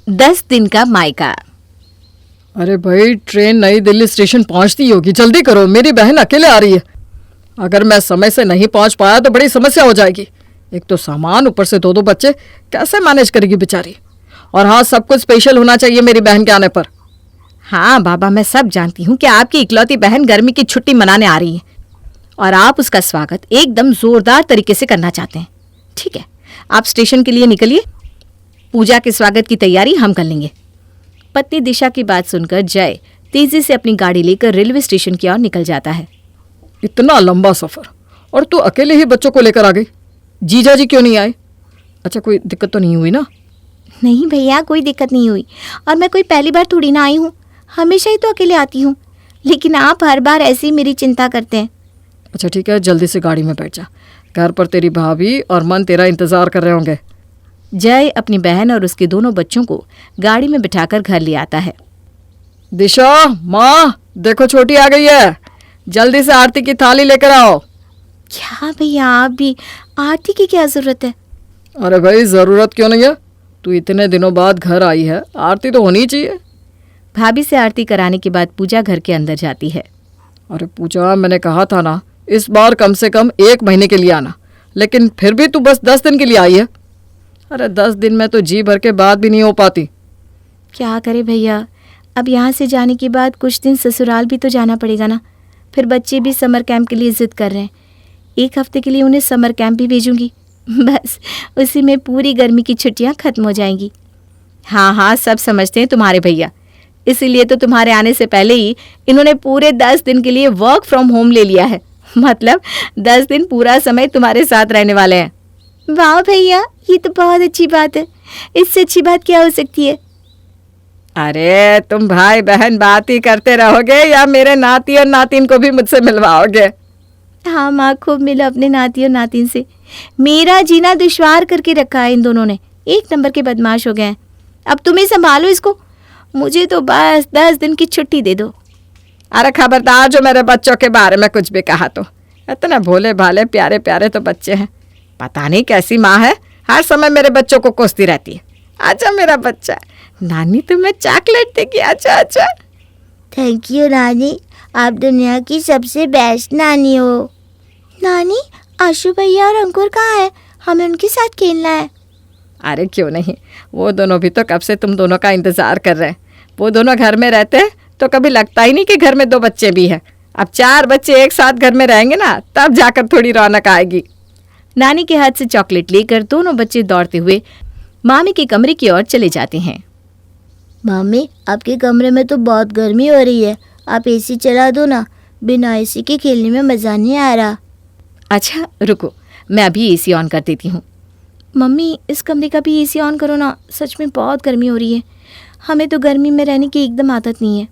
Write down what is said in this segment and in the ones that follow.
10 दिन का मायका। अरे भाई, ट्रेन नई दिल्ली स्टेशन पहुंचती होगी, जल्दी करो, मेरी बहन अकेले आ रही है। अगर मैं समय से नहीं पहुंच पाया तो बड़ी समस्या हो जाएगी। एक तो सामान, ऊपर से दो बच्चे, कैसे मैनेज करेगी बेचारी। और हाँ, सब कुछ स्पेशल होना चाहिए मेरी बहन के आने पर। हाँ बाबा, मैं सब जानती हूँ कि आपकी इकलौती बहन गर्मी की छुट्टी मनाने आ रही है और आप उसका स्वागत एकदम जोरदार तरीके से करना चाहते हैं। ठीक है, आप स्टेशन के लिए निकलिए, पूजा के स्वागत की तैयारी हम कर लेंगे। पत्नी दिशा की बात सुनकर जय तेजी से अपनी गाड़ी लेकर रेलवे स्टेशन की ओर निकल जाता है। इतना लंबा सफर और तू अकेले ही बच्चों को लेकर आ गई। जीजा जी क्यों नहीं आए? अच्छा, कोई दिक्कत तो नहीं हुई ना? नहीं भैया, कोई दिक्कत नहीं हुई। और मैं कोई पहली बार थोड़ी ना आई हूँ, हमेशा ही तो अकेले आती हूँ। लेकिन आप हर बार ऐसी मेरी चिंता करते हैं। अच्छा ठीक है, जल्दी से गाड़ी में बैठ जा। घर पर तेरी भाभी और मन तेरा इंतजार कर रहे होंगे। जय अपनी बहन और उसके दोनों बच्चों को गाड़ी में बिठाकर घर ले आता है। दिशा, माँ, देखो छोटी आ गई है, जल्दी से आरती की थाली लेकर आओ। क्या भैया, आप भी? आरती की क्या जरूरत है? अरे भाई, जरूरत क्यों नहीं है? तू इतने दिनों बाद घर आई है, आरती तो होनी चाहिए। भाभी से आरती कराने के बाद पूजा घर के अंदर जाती है। अरे पूजा, मैंने कहा था ना इस बार कम से कम 1 महीने के लिए आना, लेकिन फिर भी तू बस 10 दिन के लिए आई है। अरे 10 दिन में तो जी भर के बात भी नहीं हो पाती। क्या करे भैया, अब यहाँ से जाने के बाद कुछ दिन ससुराल भी तो जाना पड़ेगा ना। फिर बच्चे भी समर कैंप के लिए ज़िद कर रहे हैं। 1 हफ्ते के लिए उन्हें समर कैंप भी भेजूंगी, बस उसी में पूरी गर्मी की छुट्टियाँ खत्म हो जाएंगी। हाँ हाँ, सब समझते हैं तुम्हारे भैया, इसीलिए तो तुम्हारे आने से पहले ही इन्होंने पूरे 10 दिन के लिए वर्क फ्रॉम होम ले लिया है। मतलब 10 दिन पूरा समय तुम्हारे साथ रहने वाले हैं। वाह भैया, ये तो बहुत अच्छी बात है। इससे अच्छी बात क्या हो सकती है? अरे तुम भाई बहन बात ही करते रहोगे या मेरे नाती और नातिन को भी मुझसे मिलवाओगे? हाँ माँ, खूब मिलो अपने नाती और नातिन से। मेरा जीना दुश्वार करके रखा है इन दोनों ने, 1 नंबर के बदमाश हो गए हैं। अब तुम ही संभालो इसको, मुझे तो बस 10 दिन की छुट्टी दे दो। अरे खबरदार जो मेरे बच्चों के बारे में कुछ भी कहा तो। इतने भोले भाले प्यारे प्यारे तो बच्चे हैं, पता नहीं कैसी माँ है, हर समय मेरे बच्चों को कोसती रहती है। अच्छा मेरा बच्चा, नानी तुम्हें चॉकलेट देगी। अच्छा अच्छा। थैंक यू नानी, आप दुनिया की सबसे बेस्ट नानी हो। नानी, आशु भैया और अंकुर कहाँ है? हमें उनके साथ खेलना है। अरे क्यों नहीं, वो दोनों भी तो कब से तुम दोनों का इंतज़ार कर रहे हैं। वो दोनों घर में रहते हैं तो कभी लगता ही नहीं कि घर में 2 बच्चे भी हैं। अब 4 बच्चे एक साथ घर में रहेंगे ना, तब जाकर थोड़ी रौनक आएगी। नानी के हाथ से चॉकलेट लेकर दोनों बच्चे दौड़ते हुए मामी के कमरे की ओर चले जाते हैं। मम्मी, आपके कमरे में तो बहुत गर्मी हो रही है, आप एसी चला दो ना, बिना एसी के खेलने में मज़ा नहीं आ रहा। अच्छा रुको, मैं अभी एसी ऑन कर देती हूँ। मम्मी, इस कमरे का भी एसी ऑन करो ना, सच में बहुत गर्मी हो रही है। हमें तो गर्मी में रहने की एकदम आदत नहीं है।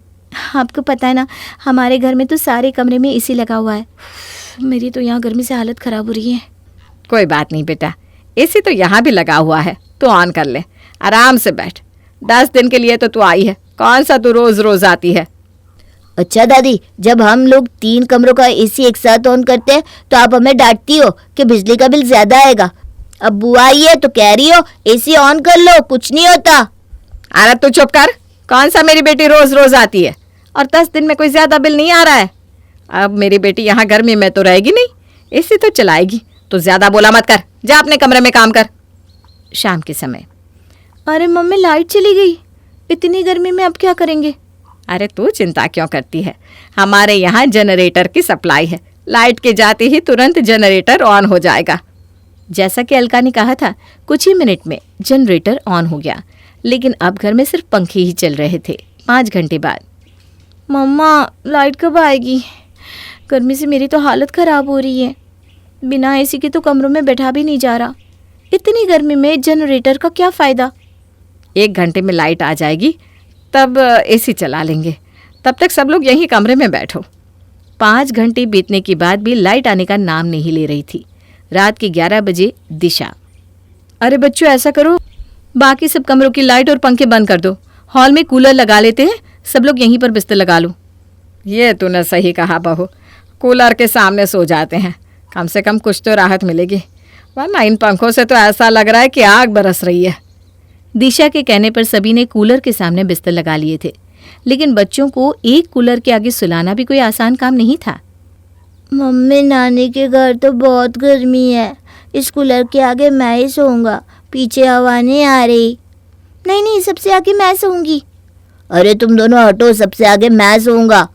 आपको पता है ना, हमारे घर में तो सारे कमरे में एसी लगा हुआ है। मेरी तो यहाँ गर्मी से हालत ख़राब हो रही है। कोई बात नहीं बेटा, एसी तो यहाँ भी लगा हुआ है, तो ऑन कर ले, आराम से बैठ। 10 दिन के लिए तो तू आई है, कौन सा तू रोज रोज आती है? अच्छा दादी, जब हम लोग 3 कमरों का एसी एक साथ ऑन करते हैं तो आप हमें डांटती हो कि बिजली का बिल ज्यादा आएगा। अब बुआ आई है तो कह रही हो एसी ऑन कर लो, कुछ नहीं होता। अरे तू चुप कर, कौन सा मेरी बेटी रोज रोज आती है, और 10 दिन में कोई ज्यादा बिल नहीं आ रहा है। अब मेरी बेटी यहाँ गर्मी में तो रहेगी नहीं, एसी तो चलाएगी। तो ज्यादा बोला मत कर, जा अपने कमरे में काम कर। शाम के समय, अरे मम्मी लाइट चली गई, इतनी गर्मी में अब क्या करेंगे? अरे तू चिंता क्यों करती है, हमारे यहाँ जनरेटर की सप्लाई है, लाइट के जाते ही तुरंत जनरेटर ऑन हो जाएगा। जैसा कि अलका ने कहा था, कुछ ही मिनट में जनरेटर ऑन हो गया, लेकिन अब घर में सिर्फ पंखे ही चल रहे थे। 5 घंटे बाद, मम्मा लाइट कब आएगी? गर्मी से मेरी तो हालत ख़राब हो रही है, बिना एसी के तो कमरों में बैठा भी नहीं जा रहा। इतनी गर्मी में जनरेटर का क्या फ़ायदा? 1 घंटे में लाइट आ जाएगी, तब एसी चला लेंगे, तब तक सब लोग यहीं कमरे में बैठो। 5 घंटे बीतने के बाद भी लाइट आने का नाम नहीं ले रही थी। रात के 11 बजे दिशा, अरे बच्चों ऐसा करो, बाकी सब कमरों की लाइट और पंखे बंद कर दो, हॉल में कूलर लगा लेते हैं, सब लोग यहीं पर बिस्तर लगा लो। ये तूने सही कहा बहू, कूलर के सामने सो जाते हैं, कम से कम कुछ तो राहत मिलेगी, वरना इन पंखों से तो ऐसा लग रहा है कि आग बरस रही है। दिशा के कहने पर सभी ने कूलर के सामने बिस्तर लगा लिए थे, लेकिन बच्चों को एक कूलर के आगे सुलाना भी कोई आसान काम नहीं था। मम्मी, नानी के घर तो बहुत गर्मी है, इस कूलर के आगे मैं ही सोऊंगा, पीछे हवा नहीं आ रही। नहीं नहीं, सबसे आगे मैं सोऊंगी। अरे तुम दोनों हटो, सबसे आगे मैं सोऊंगा।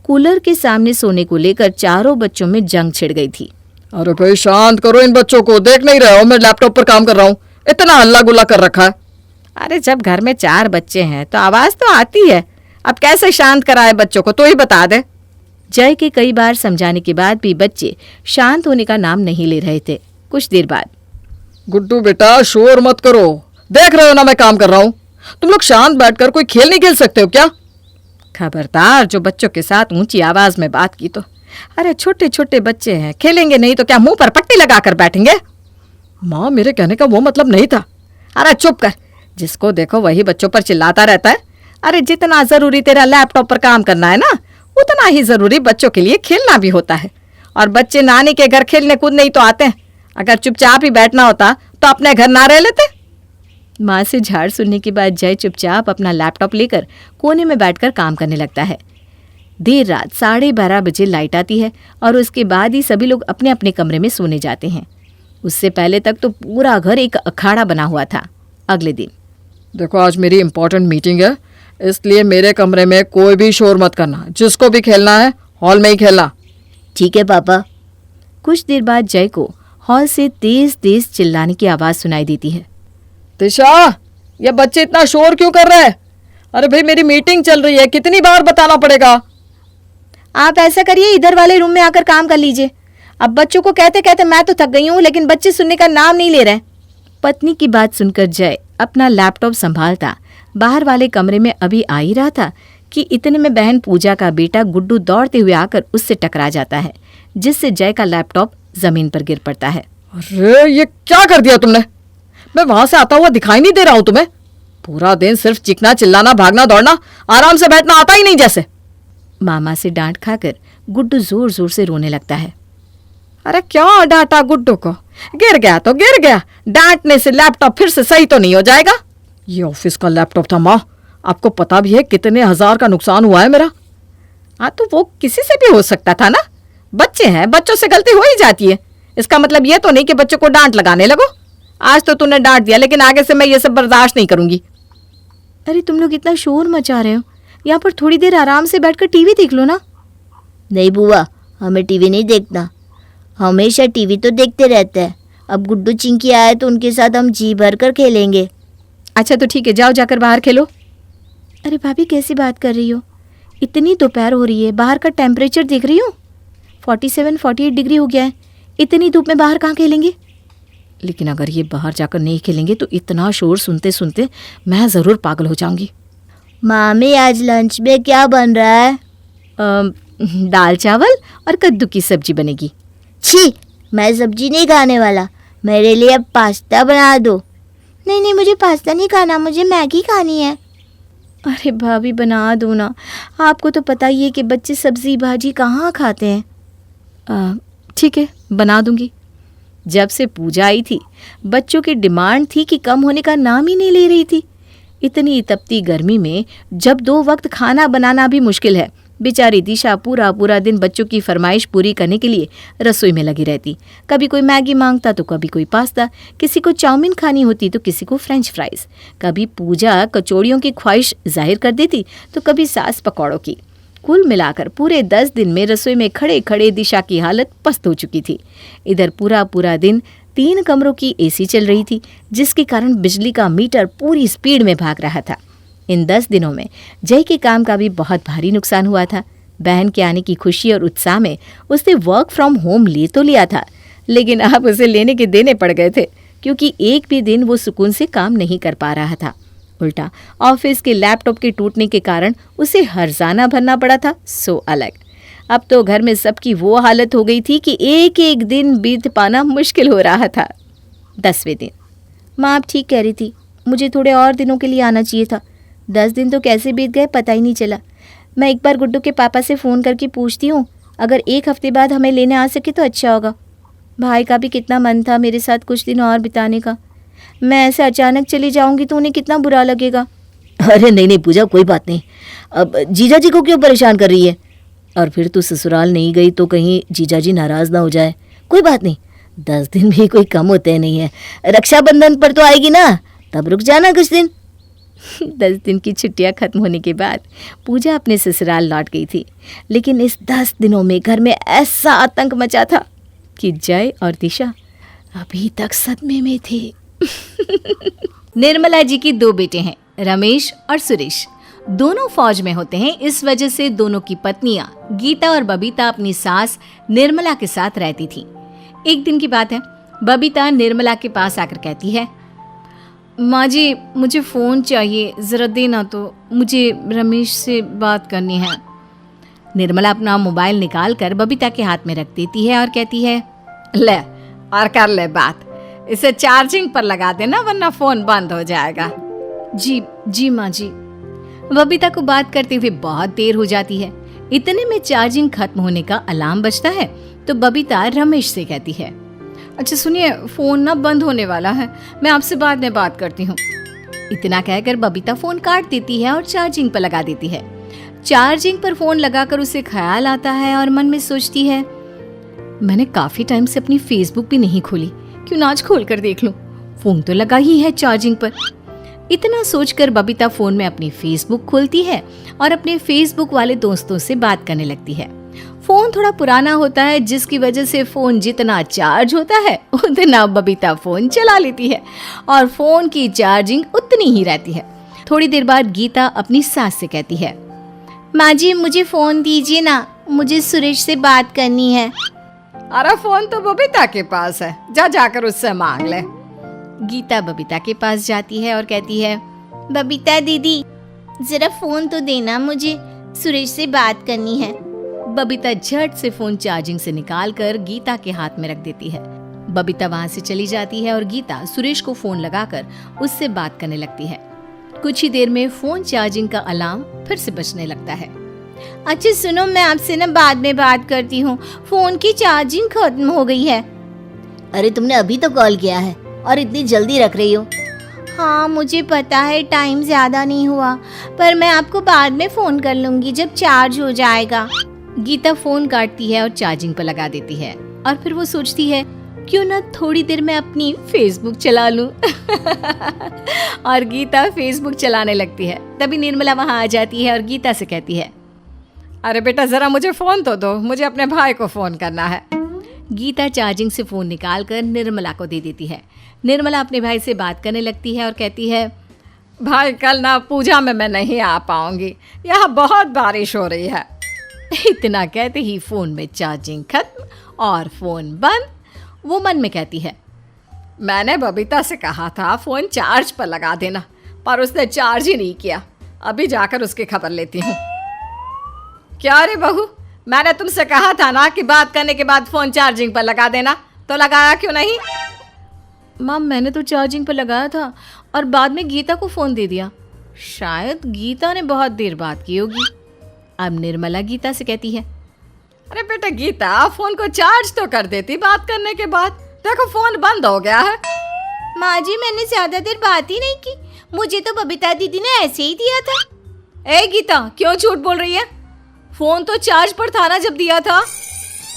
कूलर के सामने सोने को लेकर चारों बच्चों में जंग छिड़ गई थी। अरे भाई शांत करो इन बच्चों को, देख नहीं रहे हो मैं लैपटॉप पर काम कर रहा हूँ? इतना हल्ला गुल्ला कर रखा है। अरे जब घर में 4 बच्चे हैं तो आवाज तो आती है, अब कैसे शांत कराए बच्चों को, तो ही बता दे। जय के कई बार समझाने के बाद भी बच्चे शांत होने का नाम नहीं ले रहे थे। कुछ देर बाद, गुड्डू बेटा शोर मत करो, देख रहे हो ना मैं काम कर रहा हूँ। तुम लोग शांत बैठकर कोई खेल नहीं खेल सकते हो क्या? खबरदार जो बच्चों के साथ ऊंची आवाज में बात की तो। अरे छोटे छोटे बच्चे हैं, खेलेंगे नहीं तो क्या मुंह पर पट्टी लगाकर बैठेंगे? माँ, मेरे कहने का वो मतलब नहीं था। अरे चुप कर, जिसको देखो वही बच्चों पर चिल्लाता रहता है। अरे जितना जरूरी तेरा लैपटॉप पर काम करना है ना, उतना ही जरूरी बच्चों के लिए खेलना भी होता है। और बच्चे नानी के घर खेलने कूदने ही तो आते हैं। अगर चुपचाप ही बैठना होता तो अपने घर ना रह लेते। माँ से झाड़ सुनने के बाद जय चुपचाप अपना लैपटॉप लेकर कोने में बैठकर काम करने लगता है। देर रात 12:30 बजे लाइट आती है और उसके बाद ही सभी लोग अपने अपने कमरे में सोने जाते हैं। उससे पहले तक तो पूरा घर एक अखाड़ा बना हुआ था। अगले दिन, देखो आज मेरी इंपॉर्टेंट मीटिंग है, इसलिए मेरे कमरे में कोई भी शोर मत करना। जिसको भी खेलना है हॉल में ही खेलना। ठीक है पापा। कुछ देर बाद जय को हॉल से तेज तेज चिल्लाने की आवाज सुनाई देती है। दिशा, ये बच्चे इतना शोर क्यों कर रहे हैं? अरे भाई मेरी मीटिंग चल रही है, कितनी बार बताना पड़ेगा? आप ऐसा करिए, इधर वाले रूम में आकर काम कर लीजिए। अब बच्चों को कहते कहते मैं तो थक गई हूँ, लेकिन बच्चे सुनने का नाम नहीं ले रहे। पत्नी की बात सुनकर जय अपना लैपटॉप संभालता बाहर वाले कमरे में अभी आ ही रहा था कि इतने में बहन पूजा का बेटा गुड्डू दौड़ते हुए आकर उससे टकरा जाता है, जिससे जय का लैपटॉप जमीन पर गिर पड़ता है। अरे ये क्या कर दिया तुमने? मैं वहां से आता हुआ दिखाई नहीं दे रहा हूं तुम्हें? पूरा दिन सिर्फ चिकना चिल्लाना, भागना दौड़ना, आराम से बैठना आता ही नहीं जैसे। मामा से डांट खाकर गुड्डू जोर जोर से रोने लगता है। अरे क्यों डांटा गुड्डू को? गिर गया तो गिर गया, डांटने से लैपटॉप फिर से सही तो नहीं हो जाएगा। ये ऑफिस का लैपटॉप था माँ, आपको पता भी है कितने हजार का नुकसान हुआ है मेरा। हाँ तो वो किसी से भी हो सकता था ना, बच्चे हैं, बच्चों से गलती हो ही जाती है। इसका मतलब ये तो नहीं कि बच्चों को डांट लगाने लगो। आज तो तूने डांट दिया, लेकिन आगे से मैं ये सब बर्दाश्त नहीं करूंगी। अरे तुम लोग इतना शोर मचा रहे हो, यहाँ पर थोड़ी देर आराम से बैठकर टीवी देख लो ना। नहीं बुआ, हमें टीवी नहीं देखना, हमेशा टीवी तो देखते रहते हैं। अब गुड्डू चिंकी आए तो उनके साथ हम जी भर कर खेलेंगे। अच्छा तो ठीक है, जाओ जाकर बाहर खेलो। अरे भाभी कैसी बात कर रही हो? इतनी दोपहर हो रही है, बाहर का टेम्परेचर देख रही हो, 47-48 डिग्री हो गया है। इतनी धूप में बाहर कहाँ खेलेंगे? लेकिन अगर ये बाहर जाकर नहीं खेलेंगे तो इतना शोर सुनते सुनते मैं ज़रूर पागल हो जाऊंगी। मामी, आज लंच में क्या बन रहा है? दाल चावल और कद्दू की सब्जी बनेगी। छी, मैं सब्जी नहीं खाने वाला, मेरे लिए अब पास्ता बना दो। नहीं नहीं, मुझे पास्ता नहीं खाना, मुझे मैगी खानी है। अरे भाभी बना दो ना, आपको तो पता ही है कि बच्चे सब्जी भाजी कहाँ खाते हैं। ठीक है, बना दूंगी। जब से पूजा आई थी बच्चों की डिमांड थी कि कम होने का नाम ही नहीं ले रही थी। इतनी तपती गर्मी में जब 2 वक्त खाना बनाना भी मुश्किल है, बेचारी दिशा पूरा पूरा दिन बच्चों की फरमाइश पूरी करने के लिए रसोई में लगी रहती। कभी कोई मैगी मांगता तो कभी कोई पास्ता, किसी को चाउमीन खानी होती तो किसी को फ्रेंच फ्राइज, कभी पूजा कचौड़ियों की ख्वाहिश जाहिर कर देती तो कभी सास पकौड़ों की। कुल मिलाकर पूरे 10 दिन में रसोई में खड़े खड़े दिशा की हालत पस्त हो चुकी थी। इधर पूरा पूरा दिन 3 कमरों की एसी चल रही थी, जिसके कारण बिजली का मीटर पूरी स्पीड में भाग रहा था। इन 10 दिनों में जय के काम का भी बहुत भारी नुकसान हुआ था। बहन के आने की खुशी और उत्साह में उसने वर्क फ्रॉम होम ले तो लिया था, लेकिन अब उसे लेने के देने पड़ गए थे, क्योंकि एक भी दिन वो सुकून से काम नहीं कर पा रहा था। उल्टा ऑफिस के लैपटॉप के टूटने के कारण उसे हर्जाना भरना पड़ा था। सो अलग, अब तो घर में सबकी वो हालत हो गई थी कि एक एक दिन बीत पाना मुश्किल हो रहा था। 10वें दिन, माँ आप ठीक कह रही थी, मुझे थोड़े और दिनों के लिए आना चाहिए था। 10 दिन तो कैसे बीत गए पता ही नहीं चला। मैं एक बार गुड्डू के पापा से फ़ोन करके पूछती हूँ, अगर 1 हफ्ते बाद हमें लेने आ सके तो अच्छा होगा। भाई का भी कितना मन था मेरे साथ कुछ दिन और बिताने का, मैं ऐसे अचानक चली जाऊंगी तो उन्हें कितना बुरा लगेगा। अरे नहीं नहीं पूजा, कोई बात नहीं। अब जीजा जी को क्यों परेशान कर रही है? और फिर तू ससुराल नहीं गई तो कहीं जीजा जी नाराज ना हो जाए। कोई बात नहीं, 10 दिन भी कोई कम होते नहीं है। रक्षाबंधन पर तो आएगी ना, तब रुक जाना कुछ दिन। 10 दिन की छुट्टियां खत्म होने के बाद पूजा अपने ससुराल लौट गई थी, लेकिन इस 10 दिनों में घर में ऐसा आतंक मचा था कि जय और दिशा अभी तक सदमे में थे। निर्मला जी की 2 बेटे हैं, रमेश और सुरेश। दोनों फौज में होते हैं। इस वजह से दोनों की पत्नियां गीता और बबीता अपनी सास निर्मला के साथ रहती थी। एक दिन की बात है, बबीता निर्मला के पास आकर कहती है, माँ जी मुझे फ़ोन चाहिए, ज़रा देना तो, मुझे रमेश से बात करनी है। निर्मला अपना मोबाइल निकाल कर बबीता के हाथ में रख देती है और कहती है, ले और कर ले बात, इसे चार्जिंग पर लगा देना वरना फ़ोन बंद हो जाएगा। जी माँ जी। बबीता को बात करते हुए बहुत देर हो जाती है। इतने में चार्जिंग खत्म होने का अलार्म बजता है तो बबीता रमेश से कहती है, अच्छा सुनिए, फ़ोन ना बंद होने वाला है, मैं आपसे बाद में बात करती हूँ। इतना कहकर बबीता फ़ोन काट देती है और चार्जिंग पर लगा देती है। चार्जिंग पर फ़ोन लगाकर उसे ख्याल आता है और मन में सोचती है, मैंने काफ़ी टाइम से अपनी फेसबुक भी नहीं खोली, क्यों ना आज खोल कर देख लूँ, फ़ोन तो लगा ही है चार्जिंग पर। इतना सोचकर बबीता फ़ोन में अपनी फेसबुक खोलती है और अपने फेसबुक वाले दोस्तों से बात करने लगती है। फ़ोन थोड़ा पुराना होता है, जिसकी वजह से फ़ोन जितना चार्ज होता है उतना बबीता फ़ोन चला लेती है और फ़ोन की चार्जिंग उतनी ही रहती है। थोड़ी देर बाद गीता अपनी सास से कहती है, माँ जी मुझे फ़ोन दीजिए ना, मुझे सुरेश से बात करनी है। अरे फ़ोन तो बबीता के पास है, जाकर उससे मांग ले। गीता बबीता के पास जाती है और कहती है, बबीता दीदी ज़रा फ़ोन तो देना, मुझे सुरेश से बात करनी है। बबीता झट से फ़ोन चार्जिंग से निकालकर गीता के हाथ में रख देती है। बबीता वहां से चली जाती है और गीता सुरेश को फ़ोन लगाकर उससे बात करने लगती है। कुछ ही देर में फ़ोन चार्जिंग का अलार्म फिर से बजने लगता है। अच्छा सुनो, मैं आपसे ना बाद में बात करती हूँ, फ़ोन की चार्जिंग खत्म हो गई है। अरे तुमने अभी तो कॉल किया है और इतनी जल्दी रख रही हो। हाँ मुझे पता है टाइम ज़्यादा नहीं हुआ, पर मैं आपको बाद में फ़ोन कर लूँगी जब चार्ज हो जाएगा। गीता फ़ोन काटती है और चार्जिंग पर लगा देती है और फिर वो सोचती है, क्यों ना थोड़ी देर में अपनी फेसबुक चला लूं। और गीता फेसबुक चलाने लगती है। तभी निर्मला वहां आ जाती है और गीता से कहती है, अरे बेटा ज़रा मुझे फ़ोन तो दो, मुझे अपने भाई को फ़ोन करना है। गीता चार्जिंग से फ़ोन निकाल कर निर्मला को दे देती है। निर्मला अपने भाई से बात करने लगती है और कहती है, भाई कल ना पूजा में मैं नहीं आ पाऊंगी, यहाँ बहुत बारिश हो रही है। इतना कहते ही फ़ोन में चार्जिंग खत्म और फ़ोन बंद। वो मन में कहती है, मैंने बबीता से कहा था फ़ोन चार्ज पर लगा देना, पर उसने चार्ज ही नहीं किया। अभी जाकर उसकी खबर लेती हूँ। क्या रे बहू, मैंने तुमसे कहा था ना कि बात करने के बाद फ़ोन चार्जिंग पर लगा देना, तो लगाया क्यों नहीं? माँ मैंने तो चार्जिंग पर लगाया था और बाद में गीता को फ़ोन दे दिया। शायद गीता ने बहुत देर बात की होगी। अब निर्मला गीता से कहती है, अरे बेटा गीता, फ़ोन को चार्ज तो कर देती बात करने के बाद, देखो फ़ोन बंद हो गया है। माँ जी मैंने ज़्यादा देर बात ही नहीं की, मुझे तो बबीता दीदी ने ऐसे ही दिया था। ए गीता, क्यों झूठ बोल रही है? फ़ोन तो चार्ज पर था ना जब दिया था।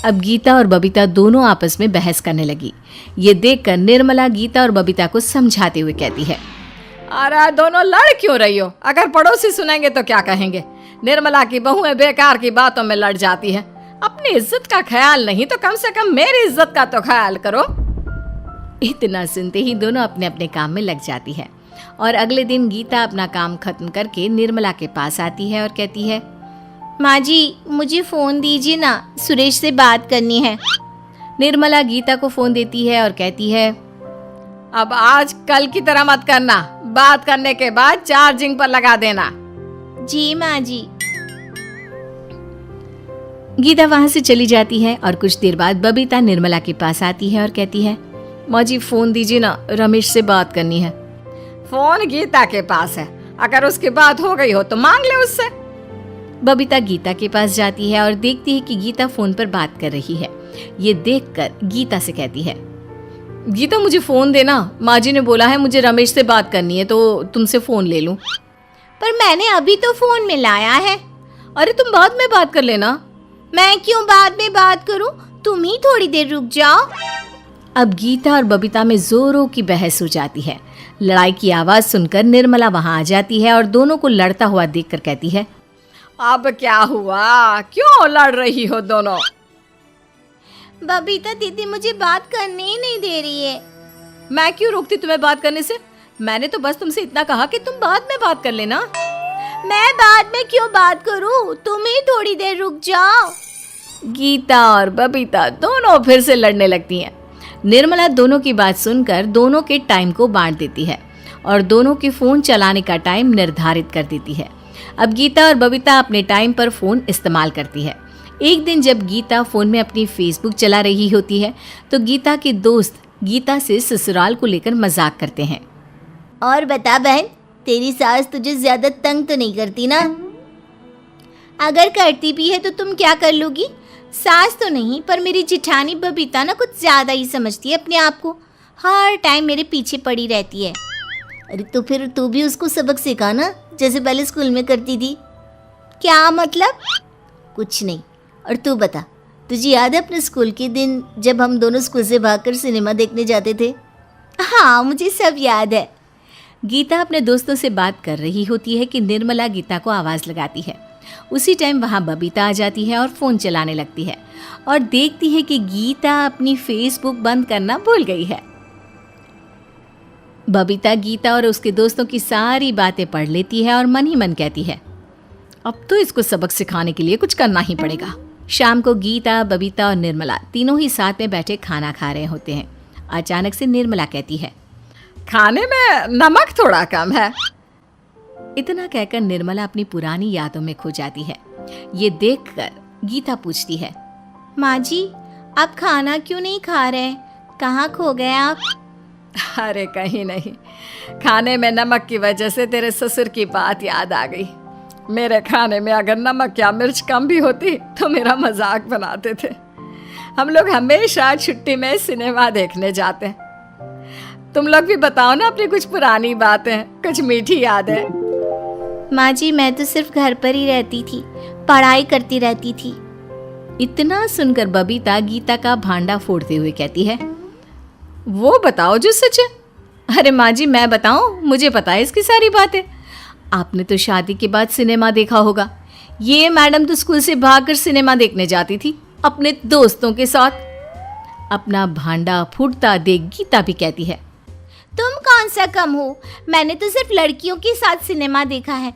अब गीता और बबीता दोनों आपस में बहस करने लगी। ये देखकर निर्मला गीता और बबीता को समझाते हुए कहती है, अरे दोनों लड़ क्यों रही हो? अगर पड़ोसी सुनेंगे तो क्या कहेंगे? निर्मला की बहुएं बेकार की बातों में लड़ जाती है। अपनी इज्जत का ख्याल नहीं तो कम से कम मेरी इज्जत का तो ख्याल करो। इतना सुनते ही दोनों अपने अपने काम में लग जाती है और अगले दिन गीता अपना काम खत्म करके निर्मला के पास आती है और कहती है, माँ जी मुझे फ़ोन दीजिए ना, सुरेश से बात करनी है। निर्मला गीता को फ़ोन देती है और कहती है, अब आज कल की तरह मत करना, बात करने के बाद चार्जिंग पर लगा देना। जी माँ जी। गीता वहां से चली जाती है और कुछ देर बाद बबीता निर्मला के पास आती है और कहती है, माँ जी फ़ोन दीजिए ना, रमेश से बात करनी है। फ़ोन गीता के पास है, अगर उसकी बात हो गई हो तो मांग ले उससे। बबीता गीता के पास जाती है और देखती है कि गीता फ़ोन पर बात कर रही है। ये देखकर गीता से कहती है, गीता मुझे फ़ोन देना, माँ जी ने बोला है मुझे रमेश से बात करनी है तो तुमसे फ़ोन ले लूँ। पर मैंने अभी तो फ़ोन मिलाया है। अरे तुम बाद में बात कर लेना। मैं क्यों बाद में बात करूँ, तुम ही थोड़ी देर रुक जाओ। अब गीता और बबीता में जोरों की बहस हो जाती है। लड़ाई की आवाज़ सुनकर निर्मला वहाँ आ जाती है और दोनों को लड़ता हुआ देखकर कहती है, अब क्या हुआ, क्यों लड़ रही हो दोनों? बबीता दीदी मुझे बात करने ही नहीं दे रही है। मैं क्यों रोकती तुम्हें बात करने से? मैंने तो बस तुमसे इतना कहा कि तुम बाद में बात कर लेना। मैं बाद में क्यों बात करूं, तुम ही थोड़ी देर रुक जाओ। गीता और बबीता दोनों फिर से लड़ने लगती हैं। निर्मला दोनों की बात सुनकर दोनों के टाइम को बांट देती है और दोनों के फ़ोन चलाने का टाइम निर्धारित कर देती है। अब गीता और बबीता अपने टाइम पर फ़ोन इस्तेमाल करती है। एक दिन जब गीता फ़ोन में अपनी फेसबुक चला रही होती है तो गीता के दोस्त गीता से ससुराल को लेकर मजाक करते हैं। और बता बहन, तेरी सास तुझे ज्यादा तंग तो नहीं करती ना? अगर करती भी है तो तुम क्या कर लोगी? सास तो नहीं, पर मेरी जिठानी बबीता ना कुछ ज़्यादा ही समझती है अपने आप को। हर टाइम मेरे पीछे पड़ी रहती है। अरे तो फिर तू भी उसको सबक सिखा ना, जैसे पहले स्कूल में करती थी। क्या मतलब? कुछ नहीं। और तू बता, तुझे याद है अपने स्कूल के दिन जब हम दोनों स्कूल से भागकर सिनेमा देखने जाते थे? हाँ, मुझे सब याद है। गीता अपने दोस्तों से बात कर रही होती है कि निर्मला गीता को आवाज़ लगाती है। उसी टाइम वहाँ बबीता आ जाती है और फ़ोन चलाने लगती है और देखती है कि गीता अपनी फेसबुक बंद करना भूल गई है। बबीता गीता और उसके दोस्तों की सारी बातें पढ़ लेती है और मन ही मन कहती है, अब तो इसको सबक सिखाने के लिए कुछ करना ही पड़ेगा। शाम को गीता, बबीता और निर्मला तीनों ही साथ में बैठे खाना खा रहे होते हैं। अचानक से निर्मला कहती है, खाने में नमक थोड़ा कम है। इतना कहकर निर्मला अपनी पुरानी यादों में खो जाती है। ये देखकर गीता पूछती है, माँ जी आप खाना क्यों नहीं खा रहे? कहाँ खो गए आप? अरे कहीं नहीं, खाने में नमक की वजह से तेरे ससुर की बात याद आ गई। मेरे खाने में अगर नमक या मिर्च कम भी होती तो मेरा मजाक बनाते थे। हम लोग हमेशा छुट्टी में सिनेमा देखने जाते हैं। तुम लोग भी बताओ ना अपनी कुछ पुरानी बातें, कुछ मीठी यादें। माँ जी मैं तो सिर्फ घर पर ही रहती थी, पढ़ाई करती रहती थी। इतना सुनकर बबीता गीता का भांडा फोड़ते हुए कहती है, वो बताओ जो सच है। अरे माँ जी मैं बताऊं, मुझे पता है इसकी सारी बातें। आपने तो शादी के बाद सिनेमा देखा होगा। ये मैडम तो स्कूल से भागकर सिनेमा देखने जाती थी अपने दोस्तों के साथ। अपना भांडा फूटता देख गीता भी कहती है, तुम कौन सा कम हो? मैंने तो सिर्फ लड़कियों के साथ सिनेमा देखा है,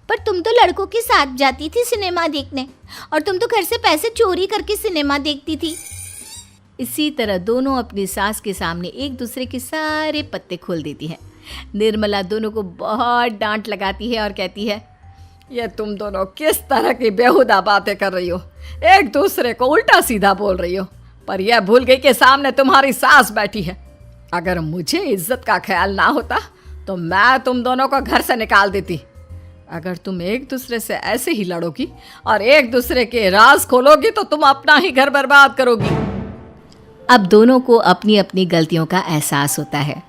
पर तुम तो लड़कों के साथ जाती थी सिनेमा देखने, और तुम तो घर से पैसे चोरी करके सिनेमा देखती थी। इसी तरह दोनों अपनी सास के सामने एक दूसरे के सारे पत्ते खोल देती है। निर्मला दोनों को बहुत डांट लगाती है और कहती है, ये तुम दोनों किस तरह की बेहुदा बातें कर रही हो? एक दूसरे को उल्टा सीधा बोल रही हो, पर यह भूल गई कि सामने तुम्हारी सास बैठी है। अगर मुझे इज्जत का ख्याल ना होता तो मैं तुम दोनों को घर से निकाल देती। अगर तुम एक दूसरे से ऐसे ही लड़ोगी और एक दूसरे के राज खोलोगी तो तुम अपना ही घर बर्बाद करोगी। अब दोनों को अपनी अपनी गलतियों का एहसास होता है।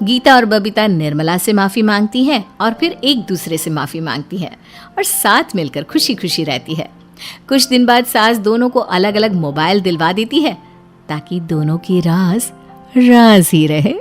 गीता और बबीता निर्मला से माफ़ी मांगती हैं और फिर एक दूसरे से माफ़ी मांगती हैं और साथ मिलकर खुशी खुशी रहती है। कुछ दिन बाद सास दोनों को अलग अलग मोबाइल दिलवा देती है ताकि दोनों की राज राज ही रहे।